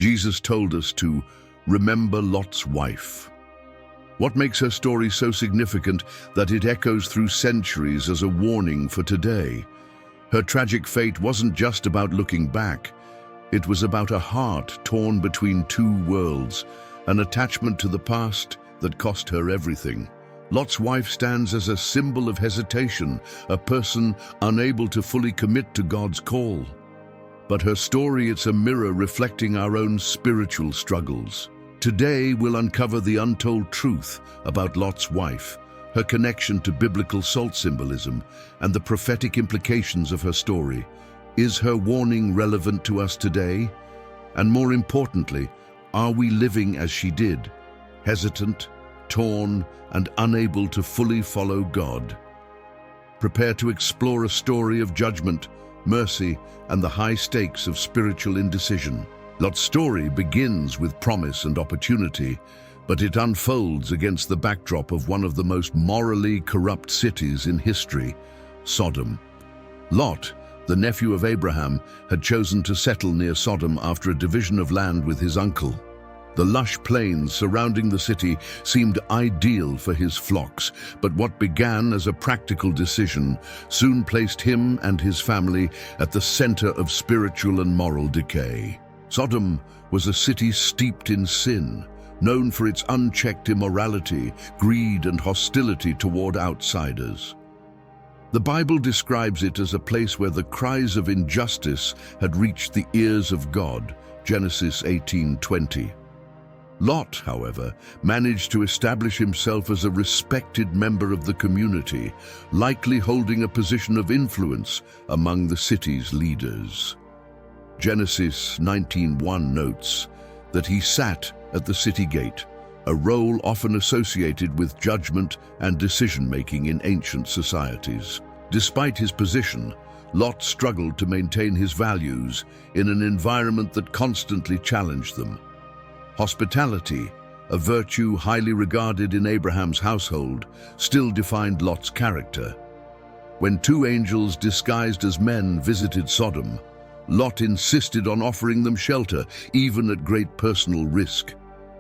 Jesus told us to remember Lot's wife. What makes her story so significant that it echoes through centuries as a warning for today? Her tragic fate wasn't just about looking back. It was about a heart torn between two worlds, an attachment to the past that cost her everything. Lot's wife stands as a symbol of hesitation, a person unable to fully commit to God's call. But her story, it's a mirror reflecting our own spiritual struggles. Today, we'll uncover the untold truth about Lot's wife, her connection to biblical salt symbolism, and the prophetic implications of her story. Is her warning relevant to us today? And more importantly, are we living as she did, hesitant, torn, and unable to fully follow God? Prepare to explore a story of judgment, mercy, and the high stakes of spiritual indecision. Lot's story begins with promise and opportunity, but it unfolds against the backdrop of one of the most morally corrupt cities in history, Sodom. Lot, the nephew of Abraham, had chosen to settle near Sodom after a division of land with his uncle. The lush plains surrounding the city seemed ideal for his flocks, but what began as a practical decision soon placed him and his family at the center of spiritual and moral decay. Sodom was a city steeped in sin, known for its unchecked immorality, greed, and hostility toward outsiders. The Bible describes it as a place where the cries of injustice had reached the ears of God, Genesis 18:20. Lot, however, managed to establish himself as a respected member of the community, likely holding a position of influence among the city's leaders. Genesis 19:1 notes that he sat at the city gate, a role often associated with judgment and decision-making in ancient societies. Despite his position, Lot struggled to maintain his values in an environment that constantly challenged them. Hospitality, a virtue highly regarded in Abraham's household, still defined Lot's character. When two angels disguised as men visited Sodom, Lot insisted on offering them shelter, even at great personal risk.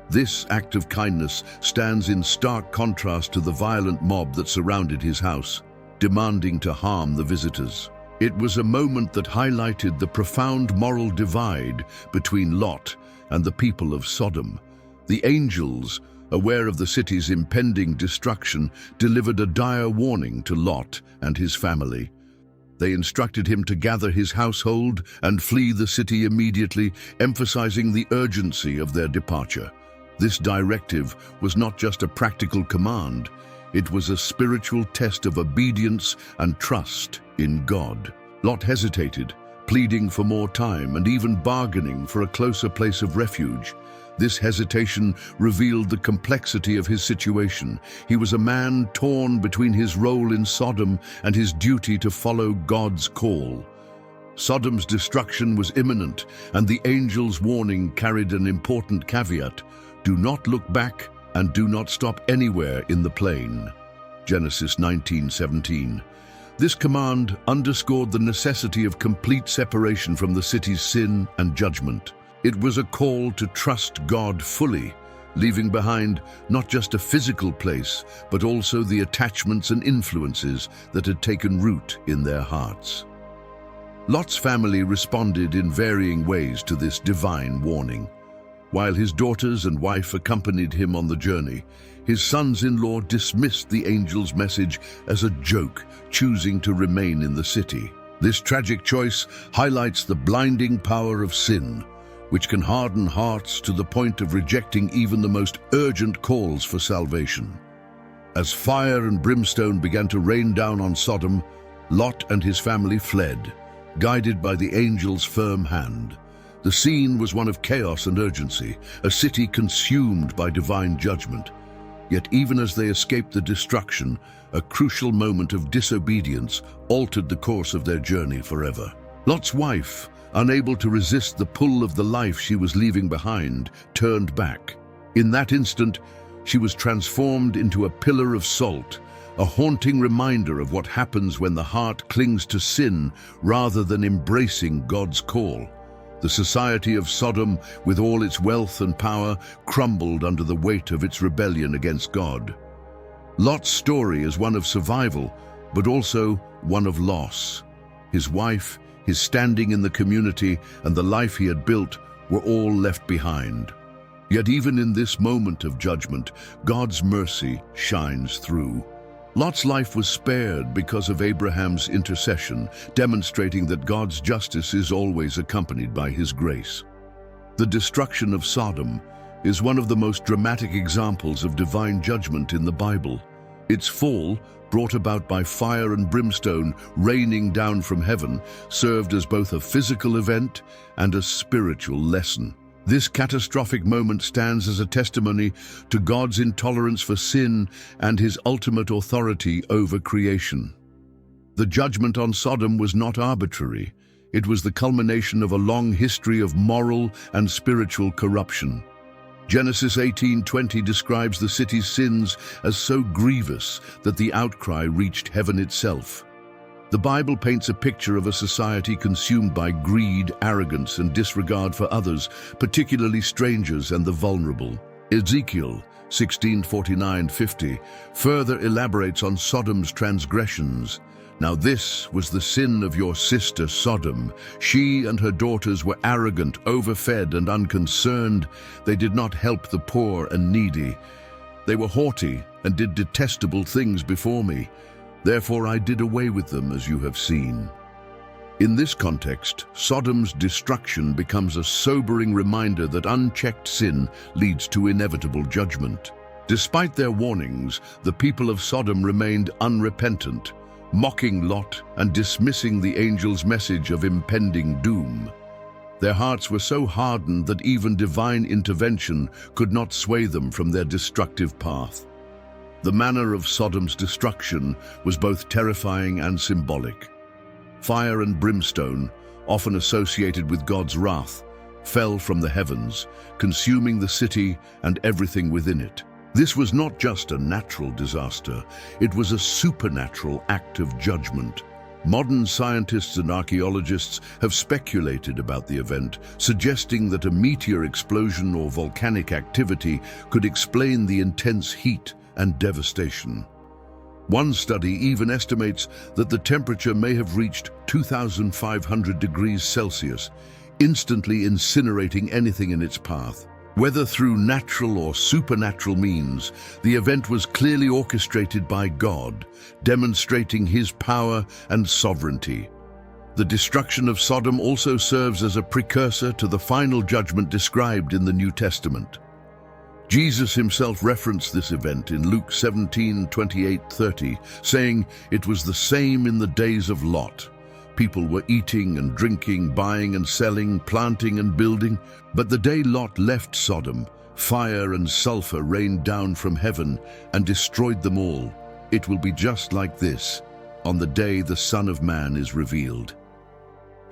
This act of kindness stands in stark contrast to the violent mob that surrounded his house, demanding to harm the visitors. It was a moment that highlighted the profound moral divide between Lot and the people of Sodom. The angels, aware of the city's impending destruction, delivered a dire warning to Lot and his family. They instructed him to gather his household and flee the city immediately, emphasizing the urgency of their departure. This directive was not just a practical command, it was a spiritual test of obedience and trust in God. Lot hesitated, pleading for more time and even bargaining for a closer place of refuge. This hesitation revealed the complexity of his situation. He was a man torn between his role in Sodom and his duty to follow God's call. Sodom's destruction was imminent, and the angel's warning carried an important caveat: do not look back and do not stop anywhere in the plain. Genesis 19:17. This command underscored the necessity of complete separation from the city's sin and judgment. It was a call to trust God fully, leaving behind not just a physical place, but also the attachments and influences that had taken root in their hearts. Lot's family responded in varying ways to this divine warning. While his daughters and wife accompanied him on the journey, his sons-in-law dismissed the angel's message as a joke, choosing to remain in the city. This tragic choice highlights the blinding power of sin, which can harden hearts to the point of rejecting even the most urgent calls for salvation. As fire and brimstone began to rain down on Sodom, Lot and his family fled, guided by the angel's firm hand. The scene was one of chaos and urgency, a city consumed by divine judgment. Yet even as they escaped the destruction, a crucial moment of disobedience altered the course of their journey forever. Lot's wife, unable to resist the pull of the life she was leaving behind, turned back. In that instant, she was transformed into a pillar of salt, a haunting reminder of what happens when the heart clings to sin rather than embracing God's call. The society of Sodom, with all its wealth and power, crumbled under the weight of its rebellion against God. Lot's story is one of survival, but also one of loss. His wife, his standing in the community, and the life he had built were all left behind. Yet even in this moment of judgment, God's mercy shines through. Lot's life was spared because of Abraham's intercession, demonstrating that God's justice is always accompanied by His grace. The destruction of Sodom is one of the most dramatic examples of divine judgment in the Bible. Its fall, brought about by fire and brimstone raining down from heaven, served as both a physical event and a spiritual lesson. This catastrophic moment stands as a testimony to God's intolerance for sin and His ultimate authority over creation. The judgment on Sodom was not arbitrary. It was the culmination of a long history of moral and spiritual corruption. Genesis 18:20 describes the city's sins as so grievous that the outcry reached heaven itself. The Bible paints a picture of a society consumed by greed, arrogance, and disregard for others, particularly strangers and the vulnerable. Ezekiel 16:49-50 further elaborates on Sodom's transgressions. Now this was the sin of your sister Sodom. She and her daughters were arrogant, overfed, and unconcerned. They did not help the poor and needy. They were haughty and did detestable things before me. Therefore I did away with them, as you have seen. In this context, Sodom's destruction becomes a sobering reminder that unchecked sin leads to inevitable judgment. Despite their warnings, the people of Sodom remained unrepentant, mocking Lot and dismissing the angel's message of impending doom. Their hearts were so hardened that even divine intervention could not sway them from their destructive path. The manner of Sodom's destruction was both terrifying and symbolic. Fire and brimstone, often associated with God's wrath, fell from the heavens, consuming the city and everything within it. This was not just a natural disaster, it was a supernatural act of judgment. Modern scientists and archaeologists have speculated about the event, suggesting that a meteor explosion or volcanic activity could explain the intense heat and devastation. One study even estimates that the temperature may have reached 2,500 degrees Celsius, instantly incinerating anything in its path. Whether through natural or supernatural means, the event was clearly orchestrated by God, demonstrating His power and sovereignty. The destruction of Sodom also serves as a precursor to the final judgment described in the New Testament. Jesus Himself referenced this event in Luke 17:28-30, saying, "It was the same in the days of Lot. People were eating and drinking, buying and selling, planting and building. But the day Lot left Sodom, fire and sulfur rained down from heaven and destroyed them all. It will be just like this on the day the Son of Man is revealed."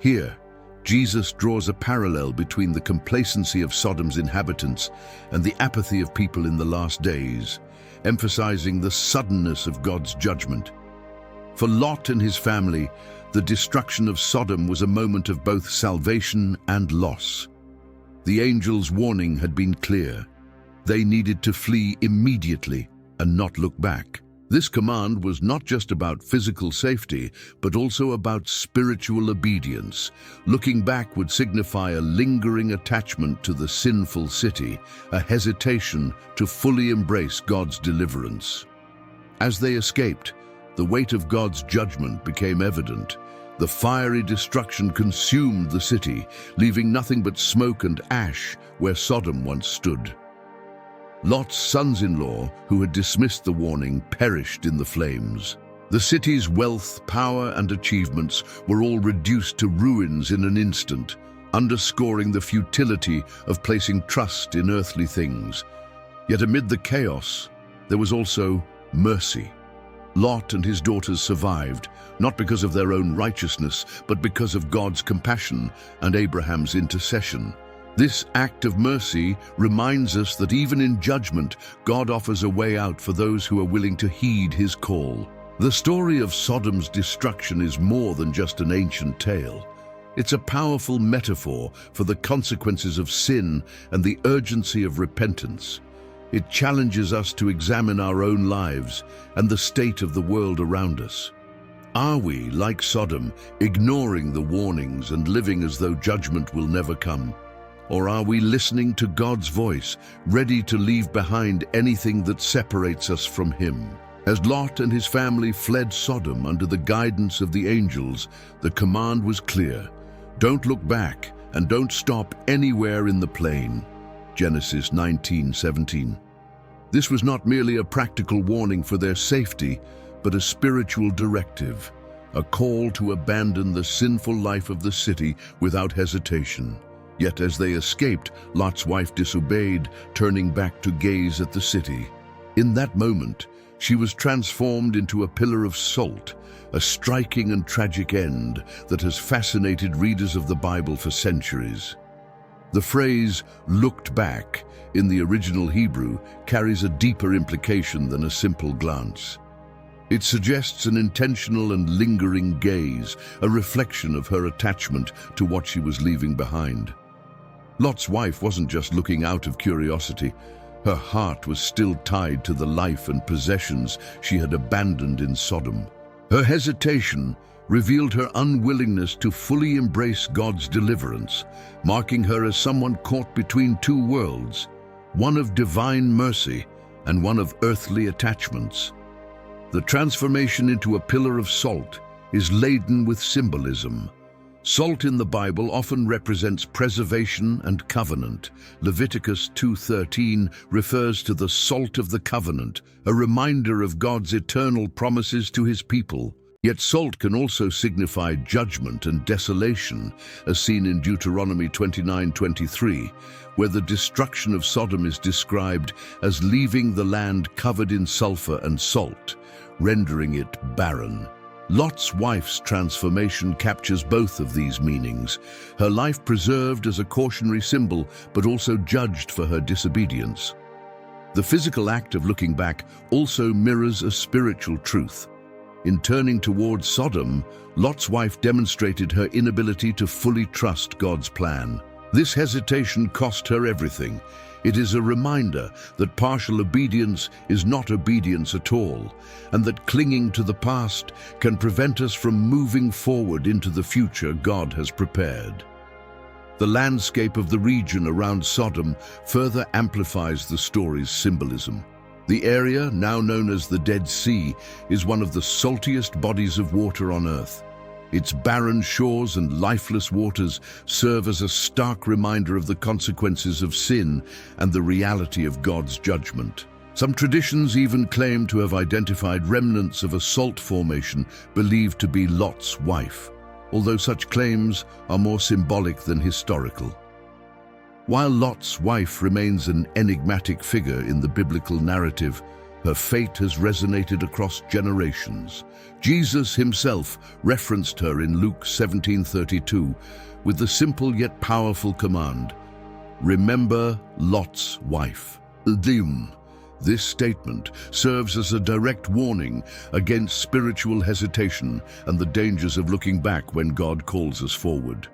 Here, Jesus draws a parallel between the complacency of Sodom's inhabitants and the apathy of people in the last days, emphasizing the suddenness of God's judgment. For Lot and his family, the destruction of Sodom was a moment of both salvation and loss. The angel's warning had been clear. They needed to flee immediately and not look back. This command was not just about physical safety, but also about spiritual obedience. Looking back would signify a lingering attachment to the sinful city, a hesitation to fully embrace God's deliverance. As they escaped, the weight of God's judgment became evident. The fiery destruction consumed the city, leaving nothing but smoke and ash where Sodom once stood. Lot's sons-in-law, who had dismissed the warning, perished in the flames. The city's wealth, power, and achievements were all reduced to ruins in an instant, underscoring the futility of placing trust in earthly things. Yet amid the chaos, there was also mercy. Lot and his daughters survived, not because of their own righteousness, but because of God's compassion and Abraham's intercession. This act of mercy reminds us that even in judgment, God offers a way out for those who are willing to heed His call. The story of Sodom's destruction is more than just an ancient tale. It's a powerful metaphor for the consequences of sin and the urgency of repentance. It challenges us to examine our own lives and the state of the world around us. Are we, like Sodom, ignoring the warnings and living as though judgment will never come? Or are we listening to God's voice, ready to leave behind anything that separates us from Him? As Lot and his family fled Sodom under the guidance of the angels, the command was clear: don't look back and don't stop anywhere in the plain. Genesis 19:17. This was not merely a practical warning for their safety, but a spiritual directive, a call to abandon the sinful life of the city without hesitation. Yet as they escaped, Lot's wife disobeyed, turning back to gaze at the city. In that moment, she was transformed into a pillar of salt, a striking and tragic end that has fascinated readers of the Bible for centuries. The phrase, "looked back," in the original Hebrew, carries a deeper implication than a simple glance. It suggests an intentional and lingering gaze, a reflection of her attachment to what she was leaving behind. Lot's wife wasn't just looking out of curiosity. Her heart was still tied to the life and possessions she had abandoned in Sodom. Her hesitation revealed her unwillingness to fully embrace God's deliverance, marking her as someone caught between two worlds, one of divine mercy and one of earthly attachments. The transformation into a pillar of salt is laden with symbolism. Salt in the Bible often represents preservation and covenant. Leviticus 2:13 refers to the salt of the covenant, a reminder of God's eternal promises to His people. Yet salt can also signify judgment and desolation, as seen in Deuteronomy 29:23, where the destruction of Sodom is described as leaving the land covered in sulfur and salt, rendering it barren. Lot's wife's transformation captures both of these meanings, her life preserved as a cautionary symbol, but also judged for her disobedience. The physical act of looking back also mirrors a spiritual truth. In turning towards Sodom, Lot's wife demonstrated her inability to fully trust God's plan. This hesitation cost her everything. It is a reminder that partial obedience is not obedience at all, and that clinging to the past can prevent us from moving forward into the future God has prepared. The landscape of the region around Sodom further amplifies the story's symbolism. The area, now known as the Dead Sea, is one of the saltiest bodies of water on Earth. Its barren shores and lifeless waters serve as a stark reminder of the consequences of sin and the reality of God's judgment. Some traditions even claim to have identified remnants of a salt formation believed to be Lot's wife, although such claims are more symbolic than historical. While Lot's wife remains an enigmatic figure in the biblical narrative, her fate has resonated across generations. Jesus himself referenced her in Luke 17:32 with the simple yet powerful command, "Remember Lot's wife." This statement serves as a direct warning against spiritual hesitation and the dangers of looking back when God calls us forward.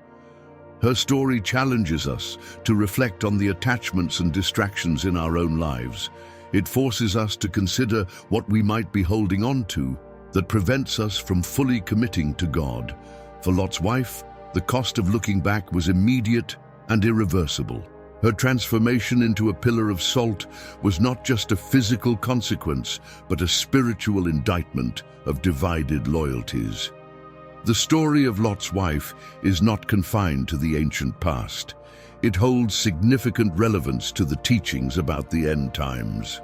Her story challenges us to reflect on the attachments and distractions in our own lives. It forces us to consider what we might be holding on to that prevents us from fully committing to God. For Lot's wife, the cost of looking back was immediate and irreversible. Her transformation into a pillar of salt was not just a physical consequence, but a spiritual indictment of divided loyalties. The story of Lot's wife is not confined to the ancient past. It holds significant relevance to the teachings about the end times.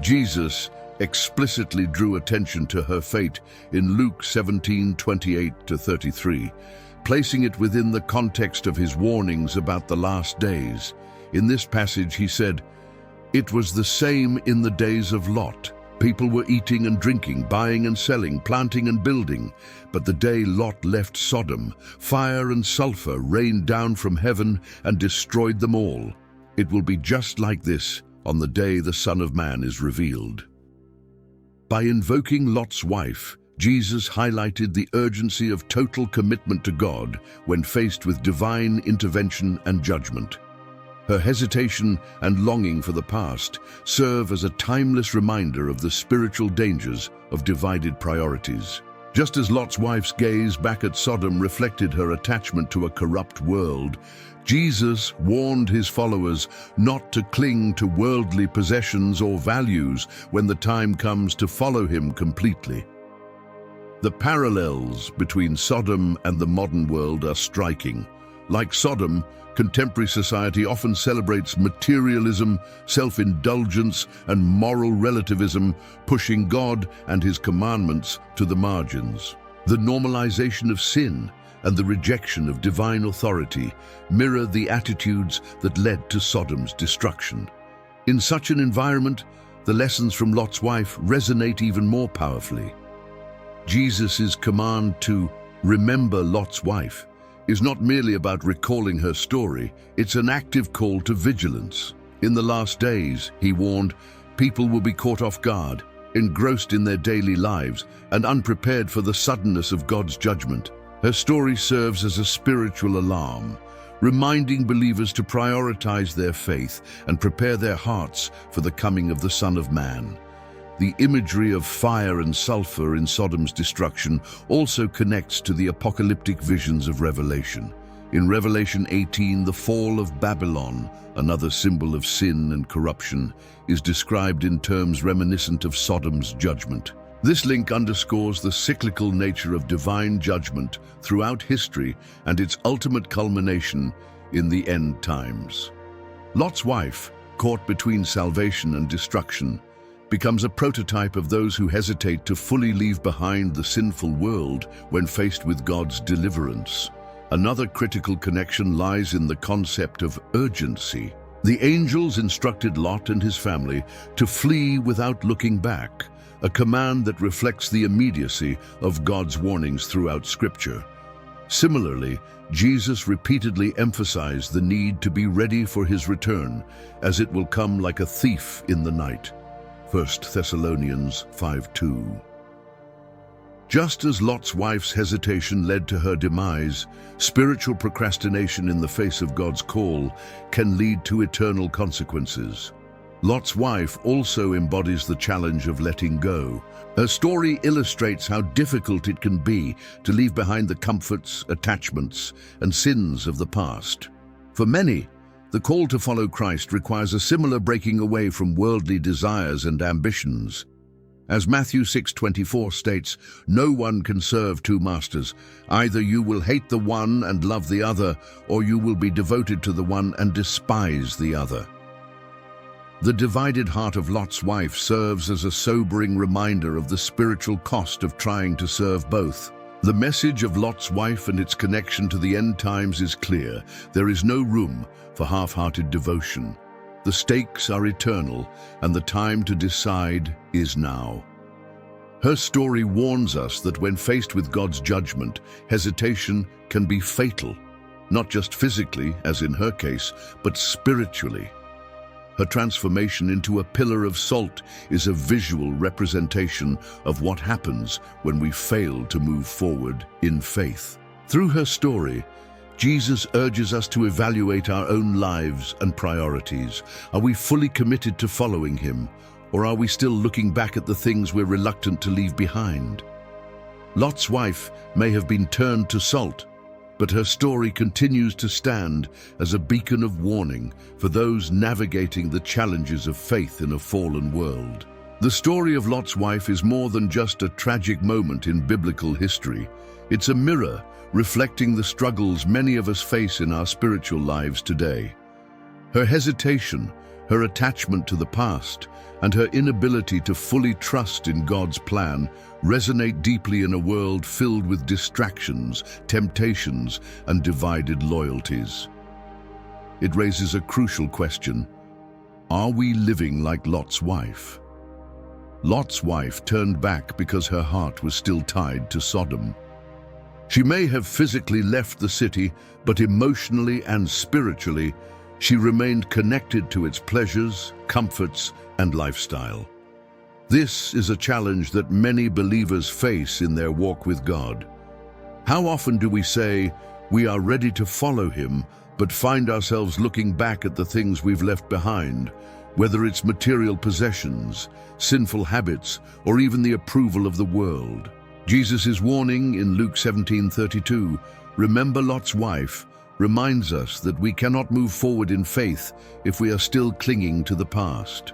Jesus explicitly drew attention to her fate in Luke 17:28-33, placing it within the context of his warnings about the last days. In this passage he said, "It was the same in the days of Lot. People were eating and drinking, buying and selling, planting and building. But the day Lot left Sodom, fire and sulfur rained down from heaven and destroyed them all. It will be just like this on the day the Son of Man is revealed." By invoking Lot's wife, Jesus highlighted the urgency of total commitment to God when faced with divine intervention and judgment. Her hesitation and longing for the past serve as a timeless reminder of the spiritual dangers of divided priorities. Just as Lot's wife's gaze back at Sodom reflected her attachment to a corrupt world, Jesus warned his followers not to cling to worldly possessions or values when the time comes to follow him completely. The parallels between Sodom and the modern world are striking. Like Sodom, contemporary society often celebrates materialism, self-indulgence, and moral relativism, pushing God and his commandments to the margins. The normalization of sin and the rejection of divine authority mirror the attitudes that led to Sodom's destruction. In such an environment, the lessons from Lot's wife resonate even more powerfully. Jesus' command to remember Lot's wife is not merely about recalling her story, it's an active call to vigilance. In the last days, he warned, people will be caught off guard, engrossed in their daily lives, and unprepared for the suddenness of God's judgment. Her story serves as a spiritual alarm, reminding believers to prioritize their faith and prepare their hearts for the coming of the Son of Man. The imagery of fire and sulfur in Sodom's destruction also connects to the apocalyptic visions of Revelation. In Revelation 18, the fall of Babylon, another symbol of sin and corruption, is described in terms reminiscent of Sodom's judgment. This link underscores the cyclical nature of divine judgment throughout history and its ultimate culmination in the end times. Lot's wife, caught between salvation and destruction, becomes a prototype of those who hesitate to fully leave behind the sinful world when faced with God's deliverance. Another critical connection lies in the concept of urgency. The angels instructed Lot and his family to flee without looking back, a command that reflects the immediacy of God's warnings throughout Scripture. Similarly, Jesus repeatedly emphasized the need to be ready for his return, as it will come like a thief in the night. 1 Thessalonians 5:2. Just as Lot's wife's hesitation led to her demise, spiritual procrastination in the face of God's call can lead to eternal consequences. Lot's wife also embodies the challenge of letting go. Her story illustrates how difficult it can be to leave behind the comforts, attachments, and sins of the past. For many, the call to follow Christ requires a similar breaking away from worldly desires and ambitions. As Matthew 6:24 states, "No one can serve two masters. Either you will hate the one and love the other, or you will be devoted to the one and despise the other." The divided heart of Lot's wife serves as a sobering reminder of the spiritual cost of trying to serve both. The message of Lot's wife and its connection to the end times is clear. There is no room for half-hearted devotion. The stakes are eternal, and the time to decide is now. Her story warns us that when faced with God's judgment, hesitation can be fatal, not just physically, as in her case, but spiritually. Her transformation into a pillar of salt is a visual representation of what happens when we fail to move forward in faith. Through her story, Jesus urges us to evaluate our own lives and priorities. Are we fully committed to following him, or are we still looking back at the things we're reluctant to leave behind? Lot's wife may have been turned to salt, but her story continues to stand as a beacon of warning for those navigating the challenges of faith in a fallen world. The story of Lot's wife is more than just a tragic moment in biblical history. It's a mirror reflecting the struggles many of us face in our spiritual lives today. Her hesitation, her attachment to the past, and her inability to fully trust in God's plan resonate deeply in a world filled with distractions, temptations, and divided loyalties. It raises a crucial question: are we living like Lot's wife? Lot's wife turned back because her heart was still tied to Sodom. She may have physically left the city, but emotionally and spiritually, she remained connected to its pleasures, comforts, and lifestyle. This is a challenge that many believers face in their walk with God. How often do we say we are ready to follow Him, but find ourselves looking back at the things we've left behind, whether it's material possessions, sinful habits, or even the approval of the world? Jesus' warning in Luke 17:32, "Remember Lot's wife," reminds us that we cannot move forward in faith if we are still clinging to the past.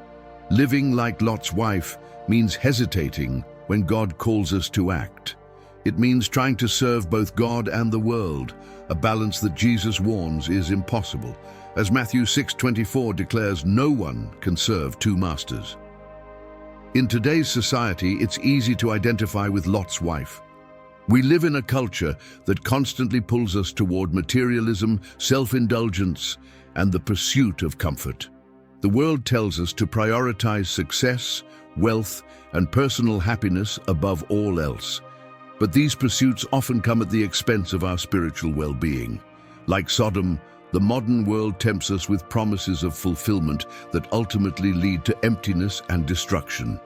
Living like Lot's wife means hesitating when God calls us to act. It means trying to serve both God and the world, a balance that Jesus warns is impossible. As Matthew 6:24 declares, no one can serve two masters. In today's society, it's easy to identify with Lot's wife. We live in a culture that constantly pulls us toward materialism, self-indulgence, and the pursuit of comfort. The world tells us to prioritize success, wealth, and personal happiness above all else. But these pursuits often come at the expense of our spiritual well-being. Like Sodom, the modern world tempts us with promises of fulfillment that ultimately lead to emptiness and destruction.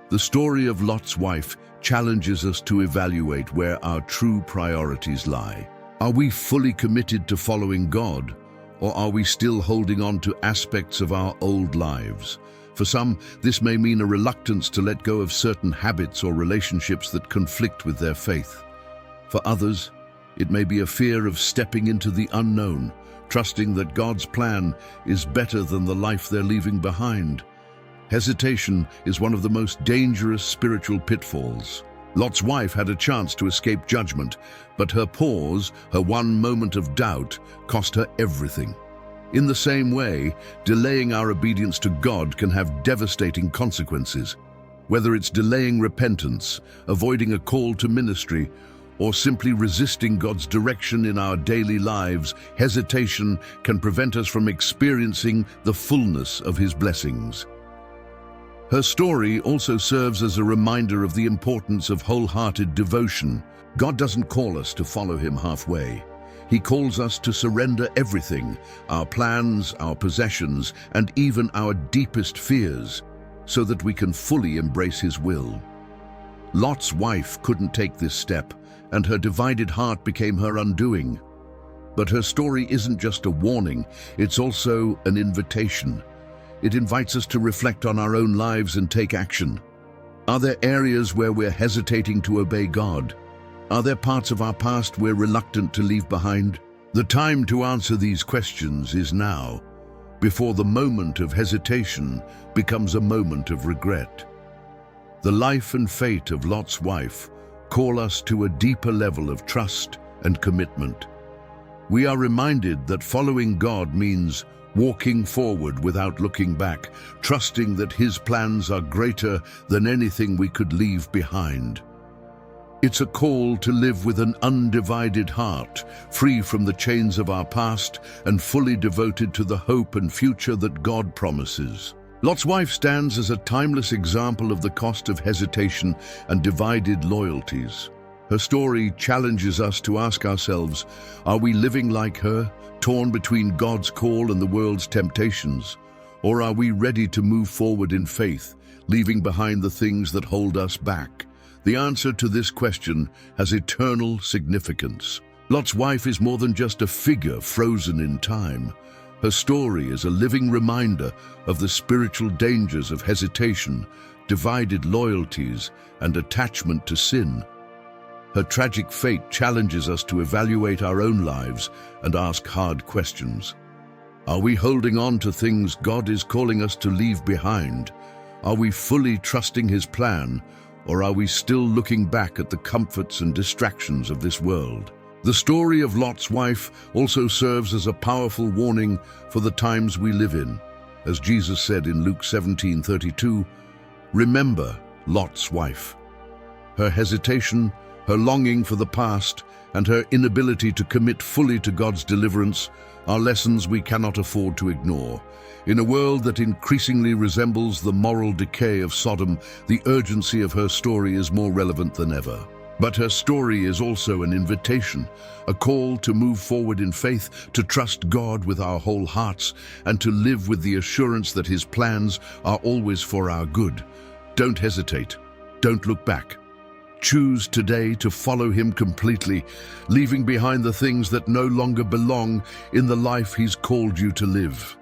The story of Lot's wife challenges us to evaluate where our true priorities lie. Are we fully committed to following God, or are we still holding on to aspects of our old lives? For some, this may mean a reluctance to let go of certain habits or relationships that conflict with their faith. For others, it may be a fear of stepping into the unknown, trusting that God's plan is better than the life they're leaving behind. Hesitation is one of the most dangerous spiritual pitfalls. Lot's wife had a chance to escape judgment, but her pause, her one moment of doubt, cost her everything. In the same way, delaying our obedience to God can have devastating consequences. Whether it's delaying repentance, avoiding a call to ministry, or simply resisting God's direction in our daily lives, hesitation can prevent us from experiencing the fullness of His blessings. Her story also serves as a reminder of the importance of wholehearted devotion. God doesn't call us to follow Him halfway. He calls us to surrender everything, our plans, our possessions, and even our deepest fears, so that we can fully embrace His will. Lot's wife couldn't take this step, and her divided heart became her undoing. But her story isn't just a warning, it's also an invitation. It invites us to reflect on our own lives and take action. Are there areas where we're hesitating to obey God? Are there parts of our past we're reluctant to leave behind? The time to answer these questions is now, before the moment of hesitation becomes a moment of regret. The life and fate of Lot's wife call us to a deeper level of trust and commitment. We are reminded that following God means walking forward without looking back, trusting that His plans are greater than anything we could leave behind. It's a call to live with an undivided heart, free from the chains of our past and fully devoted to the hope and future that God promises. Lot's wife stands as a timeless example of the cost of hesitation and divided loyalties. Her story challenges us to ask ourselves, are we living like her, torn between God's call and the world's temptations? Or are we ready to move forward in faith, leaving behind the things that hold us back? The answer to this question has eternal significance. Lot's wife is more than just a figure frozen in time. Her story is a living reminder of the spiritual dangers of hesitation, divided loyalties, and attachment to sin. Her tragic fate challenges us to evaluate our own lives and ask hard questions. Are we holding on to things God is calling us to leave behind? Are we fully trusting His plan, or are we still looking back at the comforts and distractions of this world? The story of Lot's wife also serves as a powerful warning for the times we live in. As Jesus said in Luke 17:32, "Remember Lot's wife." Her hesitation, her longing for the past, and her inability to commit fully to God's deliverance are lessons we cannot afford to ignore. In a world that increasingly resembles the moral decay of Sodom, the urgency of her story is more relevant than ever. But her story is also an invitation, a call to move forward in faith, to trust God with our whole hearts, and to live with the assurance that His plans are always for our good. Don't hesitate. Don't look back. Choose today to follow him completely, leaving behind the things that no longer belong in the life he's called you to live.